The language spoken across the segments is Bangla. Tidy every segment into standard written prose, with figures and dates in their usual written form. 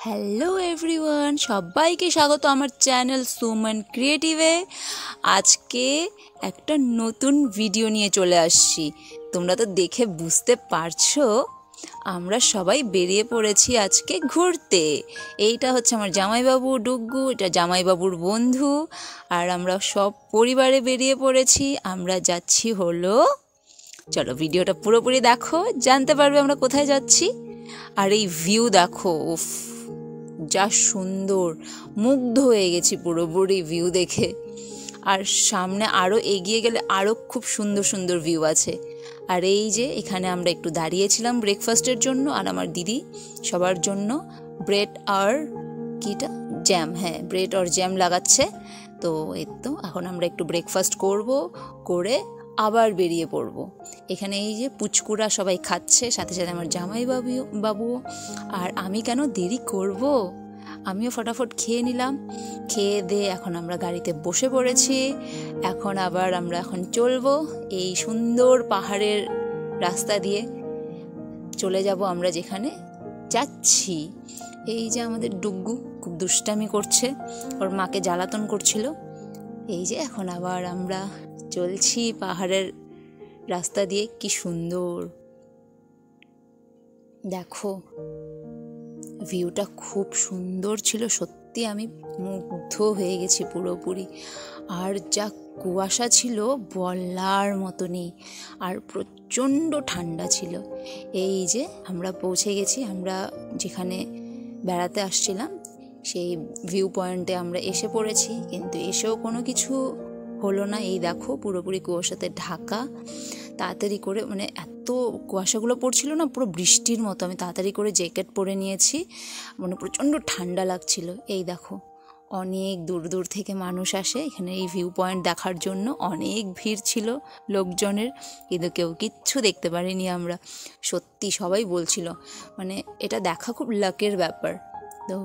হ্যালো এভরিওয়ান, সবাইকে স্বাগত আমার চ্যানেল সুমন ক্রিয়েটিভে। আজকে একটা নতুন ভিডিও নিয়ে চলে আসছি। তোমরা তো দেখে বুঝতে পারছো আমরা সবাই বেরিয়ে পড়েছি আজকে ঘুরতে। এইটা হচ্ছে আমার জামাইবাবু ডুগ্গু, এটা জামাইবাবুর বন্ধু, আর আমরা সব পরিবারে বেরিয়ে পড়েছি। আমরা যাচ্ছি হলো, চলো ভিডিওটা পুরোপুরি দেখো, জানতে পারবে আমরা কোথায় যাচ্ছি। আর এই ভিউ দেখো, উফ যা সুন্দর, মুগ্ধ হয়ে গেছি পুরোপুরি ভিউ দেখে। আর সামনে আরও এগিয়ে গেলে আরও খুব সুন্দর সুন্দর ভিউ আছে। আর এই যে এখানে আমরা একটু দাঁড়িয়েছিলাম ব্রেকফাস্টের জন্য, আর আমার দিদি সবার জন্য ব্রেড আর কিটা জ্যাম, হ্যাঁ ব্রেড আর জ্যাম লাগাচ্ছে। তো এই তো এখন আমরা একটু ব্রেকফাস্ট করে আবার বেরিয়ে পড়ব। এখানে এই যে পুচকুরা সবাই খাচ্ছে, সাথে সাথে আমার বাবু। আর আমি কেন দেরি করব, আমিও ফটাফট খেয়ে নিলাম। খেয়ে দিয়ে এখন আমরা গাড়িতে বসে পড়েছি। এখন আমরা চলবো এই সুন্দর পাহাড়ের রাস্তা দিয়ে, চলে যাব আমরা যেখানে যাচ্ছি। এই যে আমাদের ডুগ্গু খুব দুষ্টামি করছে, ওর মাকে জ্বালাতন করছিল। এই যে এখন আবার আমরা চলছি পাহাড়ের রাস্তা দিয়ে। কি সুন্দর দেখো, ভিউটা খুব সুন্দর ছিল সত্যি, আমি মুগ্ধ হয়ে গেছি পুরোপুরি। আর যা কুয়াশা ছিল বলার মতো নেই, আর প্রচণ্ড ঠান্ডা ছিল। এই যে আমরা পৌঁছে গেছি, আমরা যেখানে বেড়াতে আসছিলাম সেই ভিউ পয়েন্টে আমরা এসে পড়েছি, কিন্তু এসেও কোনো কিছু হলো না। এই দেখো পুরোপুরি কুয়াশাতে ঢাকা। তাড়াতাড়ি করে, মানে এত কুয়াশাগুলো পড়ছিল না, পুরো বৃষ্টির মতো। আমি তাড়াতাড়ি করে জ্যাকেট পরে নিয়েছি, মানে প্রচণ্ড ঠান্ডা লাগছিল। এই দেখো অনেক দূর দূর থেকে মানুষ আসে এখানে এই ভিউ পয়েন্ট দেখার জন্য। অনেক ভিড় ছিল লোকজনের, কিন্তু কেউ কিচ্ছু দেখতে পারিনি আমরা। সত্যি সবাই বলছিল মানে এটা দেখা খুব লাকের ব্যাপার। তো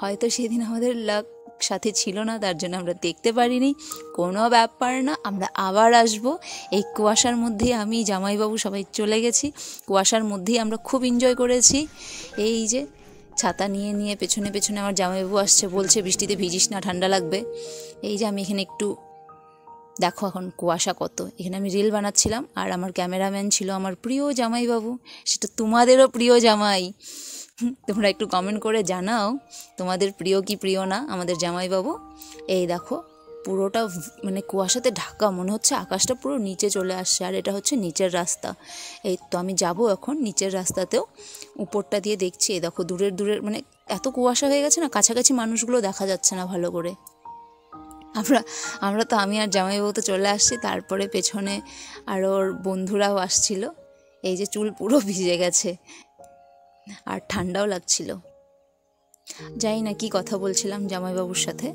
হয়তো সেদিন আমাদের লাক সাথে ছিল না, তার জন্য আমরা দেখতে পারিনি। কোনো ব্যাপার না, আমরা আবার আসবো। এই কুয়াশার মধ্যেই আমি জামাইবাবু সবাই চলে গেছি, কুয়াশার মধ্যেই আমরা খুব এনজয় করেছি। এই যে ছাতা নিয়ে পেছনে পেছনে আমার জামাইবাবু আসছে, বলছে বৃষ্টিতে ভিজিস না, ঠান্ডা লাগবে। এই যে আমি এখানে একটু দেখো এখন কুয়াশা কত, এখানে আমি রিল বানাচ্ছিলাম। আর আমার ক্যামেরাম্যান ছিল আমার প্রিয় জামাইবাবু, সেটা তোমাদেরও প্রিয় জামাই। তোমরা একটু কমেন্ট করে জানাও তোমাদের প্রিয় কি প্রিয় না আমাদের জামাইবাবু। এই দেখো পুরোটা মানে কুয়াশাতে ঢাকা, মনে হচ্ছে আকাশটা পুরো নিচে চলে আসছে। আর এটা হচ্ছে নিচের রাস্তা। এই তো আমি যাব এখন নিচের রাস্তাতেও, উপরটা দিয়ে দেখছি। এই দেখো দূরের মানে এত কুয়াশা হয়ে গেছে না, কাছাকাছি মানুষগুলো দেখা যাচ্ছে না ভালো করে। আমরা তো আমি আর জামাইবাবু তো চলে আসছি, তারপরে পেছনে আর ওর বন্ধুরাও আসছিল। এই যে চুল পুরো ভিজে গেছে আর ঠান্ডাও লাগছিল। জানি না কি কথা বলছিলাম জামাইবাবুর সাথে।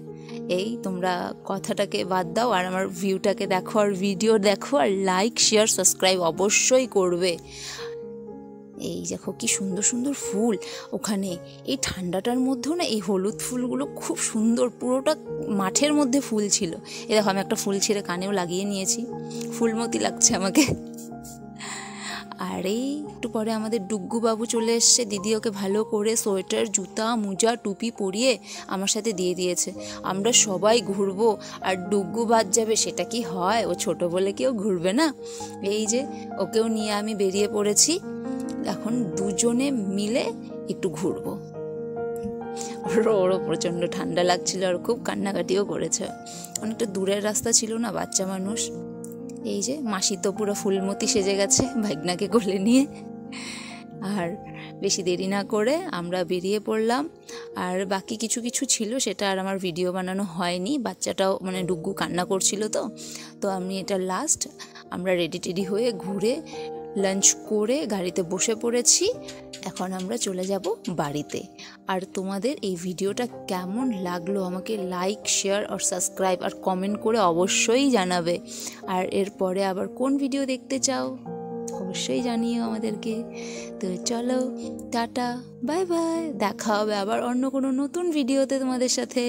এই তোমরা কথাটাকে বাদ দাও আর আমার ভিউটাকে দেখো, আর ভিডিও দেখো, আর লাইক শেয়ার সাবস্ক্রাইব অবশ্যই করবে। এই দেখো কি সুন্দর সুন্দর ফুল ওখানে। এই ঠান্ডাটার মধ্যেও না এই হলুদ ফুলগুলো খুব সুন্দর, পুরোটা মাঠের মধ্যে ফুল ছিল। এই দেখো আমি একটা ফুল ছিঁড়ে কানেও লাগিয়ে নিয়েছি, ফুলমতি লাগছে আমাকে। আর এই একটু পরে আমাদের ডুগ্গু বাবু চলে এসছে, দিদি ওকে ভালো করে সোয়েটার, জুতা, মোজা, টুপি পরিয়ে আমার সাথে দিয়ে দিয়েছে। আমরা সবাই ঘুরবো আর ডুগ্গু বাদ যাবে, সেটা কি হয়? ও ছোট বলে কেউ ঘুরবে না? এই যে ওকেও নিয়ে আমি বেরিয়ে পড়েছি, এখন দুজনে মিলে একটু ঘুরবো। ওরও প্রচণ্ড ঠান্ডা লাগছিল আর খুব কান্নাকাটিও করেছে। অনেকটা দূরের রাস্তা ছিল না, বাচ্চা মানুষ। এই যে মাসি তো পুরো ফুলমতি সেজে গেছে ভাগনাকে কোলে নিয়ে। আর বেশি দেরি না করে আমরা বেরিয়ে পড়লাম। আর বাকি কিছু কিছু ছিল, সেটা আর আমার ভিডিও বানানো হয়নি। বাচ্চাটাও মানে ডুগ্গু কান্না করছিল, তো আমি এটা লাস্ট। আমরা রেডি হয়ে ঘুরে লাঞ্চ করে গাড়িতে বসে পড়েছি। এখন আমরা চলে যাব বাড়িতে। আর তোমাদের এই ভিডিওটা কেমন লাগলো আমাকে লাইক শেয়ার আর সাবস্ক্রাইব আর কমেন্ট করে অবশ্যই জানাবে। আর এরপরে আবার কোন ভিডিও দেখতে চাও অবশ্যই জানিও আমাদেরকে। তো চলো টাটা, বাই বাই, দেখা হবে আবার অন্য কোনো নতুন ভিডিওতে তোমাদের সাথে।